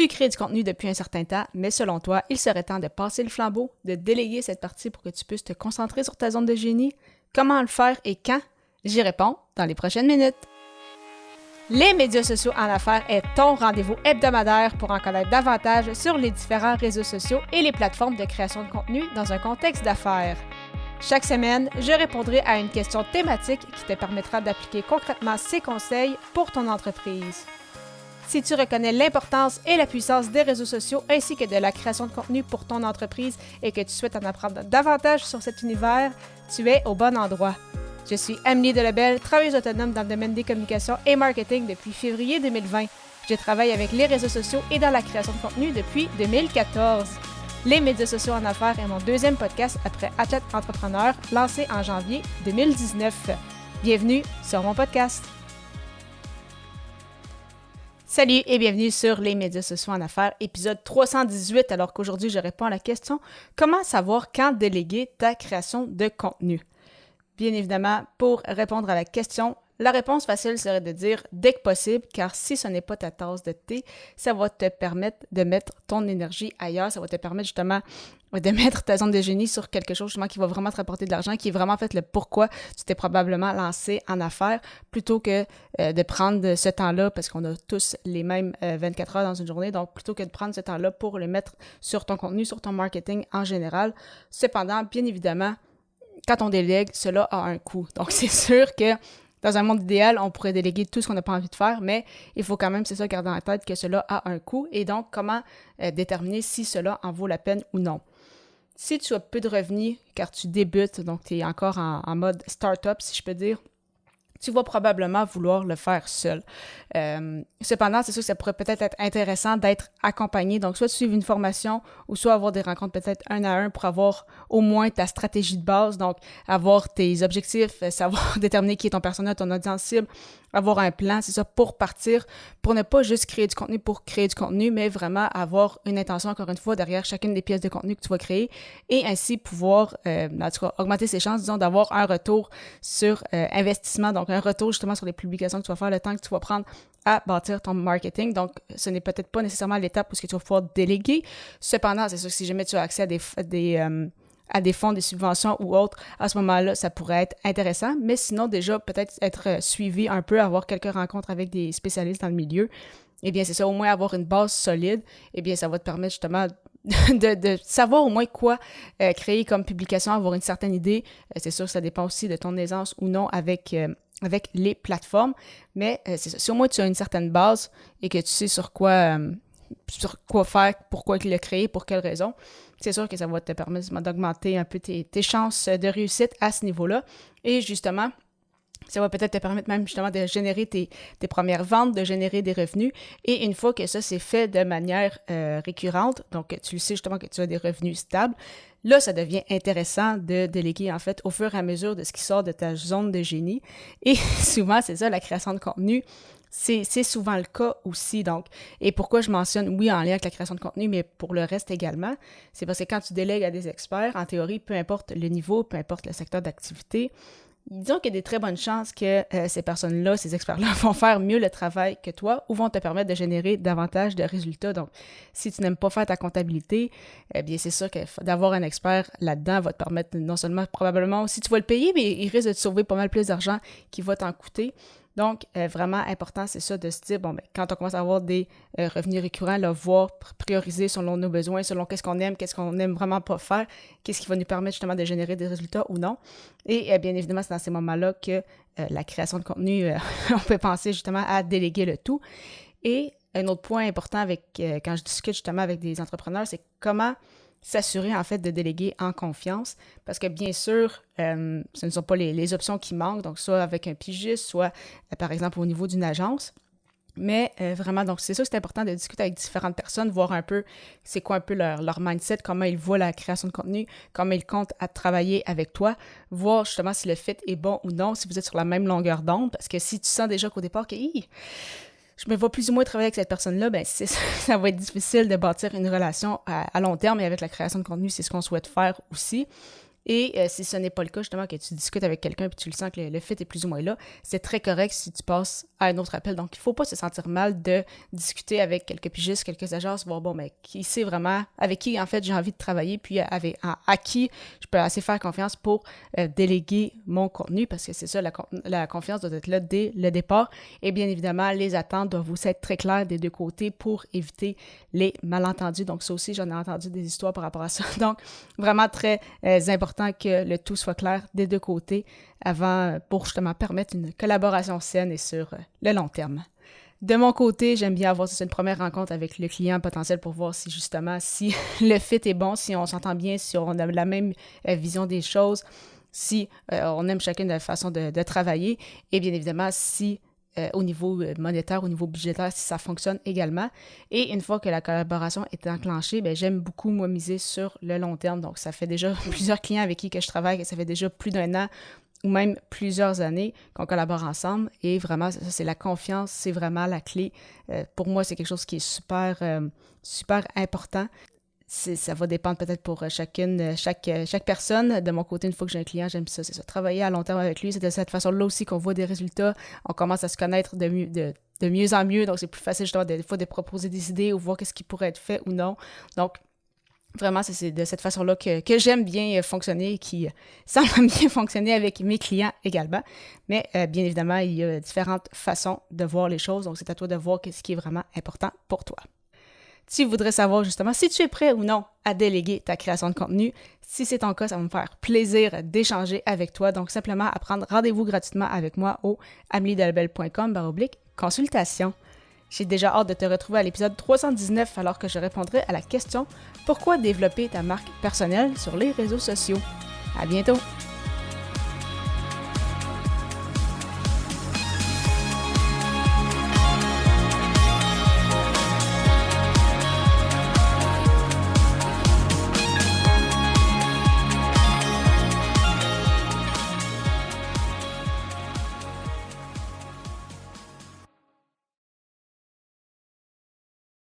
Tu crées du contenu depuis un certain temps, mais selon toi, il serait temps de passer le flambeau, de déléguer cette partie pour que tu puisses te concentrer sur ta zone de génie? Comment le faire et quand? J'y réponds dans les prochaines minutes. Les médias sociaux en affaires est ton rendez-vous hebdomadaire pour en connaître davantage sur les différents réseaux sociaux et les plateformes de création de contenu dans un contexte d'affaires. Chaque semaine, je répondrai à une question thématique qui te permettra d'appliquer concrètement ces conseils pour ton entreprise. Si tu reconnais l'importance et la puissance des réseaux sociaux ainsi que de la création de contenu pour ton entreprise et que tu souhaites en apprendre davantage sur cet univers, tu es au bon endroit. Je suis Amélie Delebel, travailleuse autonome dans le domaine des communications et marketing depuis février 2020. Je travaille avec les réseaux sociaux et dans la création de contenu depuis 2014. Les médias sociaux en affaires est mon deuxième podcast après Athlète Entrepreneur, lancé en janvier 2019. Bienvenue sur mon podcast. Salut et bienvenue sur les médias sociaux en affaires, épisode 318, alors qu'aujourd'hui je réponds à la question « Comment savoir quand déléguer ta création de contenu? » Bien évidemment, pour répondre à la question, la réponse facile serait de dire « dès que possible », car si ce n'est pas ta tasse de thé, ça va te permettre de mettre ton énergie ailleurs, ça va te permettre justement de mettre ta zone de génie sur quelque chose justement qui va vraiment te rapporter de l'argent, qui est vraiment en fait le pourquoi tu t'es probablement lancé en affaires, plutôt que de prendre ce temps-là, parce qu'on a tous les mêmes 24 heures dans une journée, donc plutôt que de prendre ce temps-là pour le mettre sur ton contenu, sur ton marketing en général. Cependant, bien évidemment, quand on délègue, cela a un coût. Donc c'est sûr que dans un monde idéal, on pourrait déléguer tout ce qu'on n'a pas envie de faire, mais il faut quand même, c'est ça, garder en tête que cela a un coût et donc comment déterminer si cela en vaut la peine ou non. Si tu as peu de revenus, car tu débutes, donc tu es encore en mode start-up, si je peux dire, tu vas probablement vouloir le faire seul. Cependant, c'est sûr que ça pourrait peut-être être intéressant d'être accompagné, donc soit suivre une formation ou soit avoir des rencontres peut-être un à un pour avoir au moins ta stratégie de base, donc avoir tes objectifs, savoir déterminer qui est ton persona, ton audience cible, avoir un plan, c'est ça, pour partir, pour ne pas juste créer du contenu pour créer du contenu, mais vraiment avoir une intention, encore une fois, derrière chacune des pièces de contenu que tu vas créer et ainsi pouvoir, en tout cas, augmenter ses chances, disons, d'avoir un retour sur investissement, donc un retour justement sur les publications que tu vas faire, le temps que tu vas prendre à bâtir ton marketing. Donc, ce n'est peut-être pas nécessairement l'étape où tu vas pouvoir déléguer. Cependant, c'est sûr que si jamais tu as accès à des fonds, des subventions ou autres, à ce moment-là, ça pourrait être intéressant. Mais sinon, déjà, peut-être être suivi un peu, avoir quelques rencontres avec des spécialistes dans le milieu. Eh bien, c'est ça, au moins avoir une base solide. Eh bien, ça va te permettre justement de savoir au moins quoi créer comme publication, avoir une certaine idée. C'est sûr que ça dépend aussi de ton aisance ou non avec les plateformes. Mais c'est ça, si au moins tu as une certaine base et que tu sais sur quoi faire, pourquoi le créer, pour quelles raisons, c'est sûr que ça va te permettre d'augmenter un peu tes chances de réussite à ce niveau-là. Et justement, ça va peut-être te permettre même justement de générer tes premières ventes, de générer des revenus. Et une fois que ça c'est fait de manière récurrente, donc tu le sais justement que tu as des revenus stables, là, ça devient intéressant de déléguer en fait au fur et à mesure de ce qui sort de ta zone de génie. Et souvent, c'est ça, la création de contenu, c'est souvent le cas aussi. Donc, et pourquoi je mentionne, oui, en lien avec la création de contenu, mais pour le reste également, c'est parce que quand tu délègues à des experts, en théorie, peu importe le niveau, peu importe le secteur d'activité, disons qu'il y a des très bonnes chances que ces personnes-là, ces experts-là, vont faire mieux le travail que toi ou vont te permettre de générer davantage de résultats. Donc, si tu n'aimes pas faire ta comptabilité, eh bien, c'est sûr que d'avoir un expert là-dedans va te permettre non seulement, probablement, si tu vas le payer, mais il risque de te sauver pas mal plus d'argent qu'il va t'en coûter. Donc, vraiment important, c'est ça, de se dire, bon, ben, quand on commence à avoir des revenus récurrents, là, voir, prioriser selon nos besoins, selon qu'est-ce qu'on aime vraiment pas faire, qu'est-ce qui va nous permettre justement de générer des résultats ou non. Et bien évidemment, c'est dans ces moments-là que la création de contenu, on peut penser justement à déléguer le tout. Et un autre point important quand je discute justement avec des entrepreneurs, c'est comment s'assurer en fait de déléguer en confiance parce que bien sûr, ce ne sont pas les options qui manquent, donc soit avec un pigiste, soit par exemple au niveau d'une agence. Mais vraiment, donc c'est ça, c'est important de discuter avec différentes personnes, voir un peu c'est quoi un peu leur mindset, comment ils voient la création de contenu, comment ils comptent à travailler avec toi, voir justement si le fit est bon ou non, si vous êtes sur la même longueur d'onde, parce que si tu sens déjà qu'au départ que je me vois plus ou moins travailler avec cette personne-là, ben ça va être difficile de bâtir une relation à long terme et avec la création de contenu, c'est ce qu'on souhaite faire aussi. Et si ce n'est pas le cas, justement, que tu discutes avec quelqu'un et tu le sens que le fit est plus ou moins là, c'est très correct si tu passes à un autre appel. Donc, il ne faut pas se sentir mal de discuter avec quelques pigistes, quelques agences, voir, bon, mais qui sait vraiment, avec qui, en fait, j'ai envie de travailler, puis à qui je peux assez faire confiance pour déléguer mon contenu, parce que c'est ça, la confiance doit être là dès le départ. Et bien évidemment, les attentes doivent aussi être très claires des deux côtés pour éviter les malentendus. Donc, ça aussi, j'en ai entendu des histoires par rapport à ça. Donc, vraiment très important que le tout soit clair des deux côtés pour justement permettre une collaboration saine et sur le long terme. De mon côté, j'aime bien avoir une première rencontre avec le client potentiel pour voir si justement, si le fit est bon, si on s'entend bien, si on a la même vision des choses, si on aime chacune de la façon de travailler et bien évidemment, si au niveau monétaire, au niveau budgétaire, si ça fonctionne également. Et une fois que la collaboration est enclenchée, bien, j'aime beaucoup, moi, miser sur le long terme. Donc, ça fait déjà plusieurs clients avec qui que je travaille, et ça fait déjà plus d'1 an ou même plusieurs années qu'on collabore ensemble. Et vraiment, ça, c'est la confiance, c'est vraiment la clé. Pour moi, c'est quelque chose qui est super, super important. Ça va dépendre peut-être pour chaque personne. De mon côté, une fois que j'ai un client, j'aime ça, c'est ça. Travailler à long terme avec lui, c'est de cette façon-là aussi qu'on voit des résultats. On commence à se connaître de mieux en mieux. Donc, c'est plus facile justement des fois de proposer des idées ou voir qu'est-ce qui pourrait être fait ou non. Donc, vraiment, c'est de cette façon-là que j'aime bien fonctionner et qui semble bien fonctionner avec mes clients également. Mais bien évidemment, il y a différentes façons de voir les choses. Donc, c'est à toi de voir ce qui est vraiment important pour toi. Tu voudrais savoir justement si tu es prêt ou non à déléguer ta création de contenu. Si c'est ton cas, ça va me faire plaisir d'échanger avec toi. Donc, simplement à prendre rendez-vous gratuitement avec moi au ameliedelabel.com/consultation. J'ai déjà hâte de te retrouver à l'épisode 319 alors que je répondrai à la question « Pourquoi développer ta marque personnelle sur les réseaux sociaux? » À bientôt!